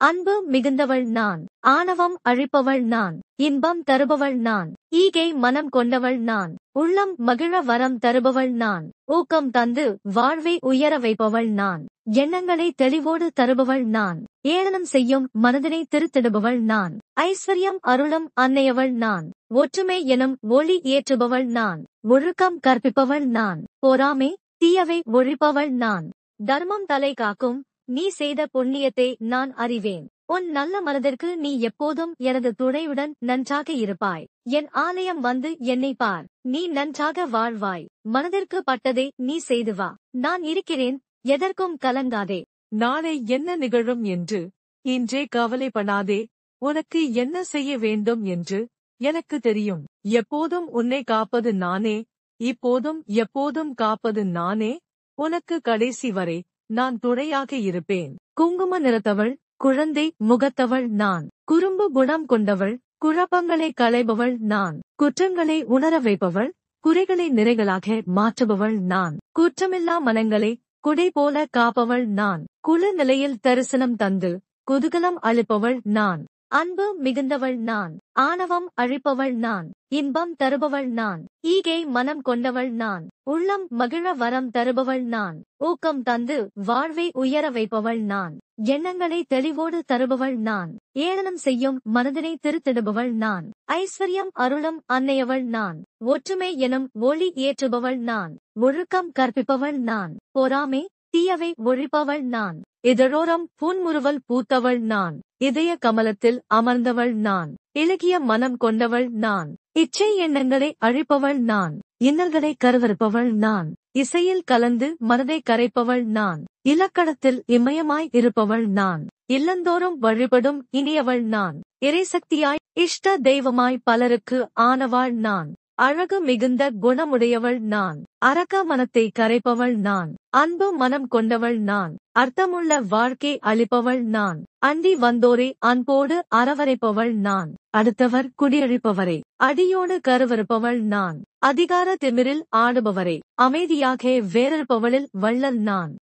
அன்பு மிகுந்தவள் நான். ஆணவம் அழிப்பவள் நான். இன்பம் தருபவள் நான். ஈகை மனம் கொண்டவள் நான். உள்ளம் மகிழ வரம் தருபவள் நான். ஊக்கம் தந்து வாழ்வை உயர வைப்பவள் நான். எண்ணங்களை தெளிவோடு தருபவள் நான். ஏளனம் செய்யும் மனதினை திருத்திடுபவள் நான். ஐஸ்வர்யம் அருளும் அன்னையவள் நான். ஒற்றுமை எனும் ஒளி ஏற்றுபவள் நான். ஒழுக்கம் கற்பிப்பவள் நான். பொறாமை தீயவை ஒழிப்பவள் நான். தர்மம் தலை காக்கும் நீ செய்த புண்ணியத்தை நான் அறிவேன். உன் நல்ல மனதிற்கு நீ எப்போதும் எனது துணையுடன் நன்றாக இருப்பாய். என் ஆலயம் வந்து என்னை பார். நீ நன்றாக வாழ்வாய். மனதிற்கு பட்டதை நீ செய்து வா. நான் இருக்கிறேன், எதற்கும் கலங்காதே. நாளை என்ன நிகழும் என்று இன்றே கவலைப்படாதே. உனக்கு என்ன செய்ய வேண்டும் என்று எனக்கு தெரியும். எப்போதும் உன்னை காப்பது நானே. இப்போதும் எப்போதும் காப்பது நானே. உனக்கு கடைசி வரை நான் துணையாக இருப்பேன். குங்கும நிறத்தவள், குழந்தை முகத்தவள் நான். குறும்பு குணம் கொண்டவள், குழப்பங்களை களைபவள் நான். குற்றங்களை உணர வைப்பவள், குறைகளை நிறைகளாக மாற்றுபவள் நான். குற்றமில்லா மனங்களை குடை போல காப்பவள் நான். குழு நிலையில் தரிசனம் தந்து குதூகலம் அளிப்பவள் நான். அன்பு மிகுந்தவள் நான். ஆணவம் அழிப்பவள் நான். இன்பம் தருபவள் நான். ஈகை மனம் கொண்டவள் நான். உள்ளம் மகிழ வரம் தருபவள் நான். ஊக்கம் தந்து வாழ்வை உயர வைப்பவள் நான். எண்ணங்களை தெளிவோடு தருபவள் நான். ஏளனம் செய்யும் மனதினை திருத்திடுபவள் நான். ஐஸ்வர்யம் அருளும் அன்னையவள் நான். ஒற்றுமை எனும் ஒளி ஏற்றுபவள் நான். ஒழுக்கம் கற்பிப்பவள் நான். பொறாமை தீயவை ஒழிப்பவள் நான். இதழோரம் புன்முறுவல் பூத்தவள் நான். இதய கமலத்தில் அமர்ந்தவள் நான். இலகிய மனம் கொண்டவள் நான். இச்சை எண்ணங்களை அழிப்பவள் நான். இன்னல்களை கருவறுப்பவள் நான். இசையில் கலந்து மனதை கரைப்பவள் நான். இலக்கணத்தில் இமயமாய் இருப்பவள் நான். இல்லந்தோறும் வழிபடும் இனியவள் நான். இறைசக்தியாய் இஷ்ட தெய்வமாய் பலருக்கு ஆனவாள் நான். அழகு மிகுந்த குணமுடையவள் நான். அரக்க மனத்தை கரைப்பவள் நான். அன்பு மனம் கொண்டவள் நான். அர்த்தமுள்ள வாழ்க்கை அளிப்பவள் நான். அண்டி வந்தோரை அன்போடு அரவணைப்பவள் நான். அடுத்தவர் குடியழிப்பவரை அடியோடு கருவறுப்பவள் நான். அதிகார திமிரில் ஆடுபவரை அமைதியாக வேறறுப்பவளில் வள்ளல் நான்.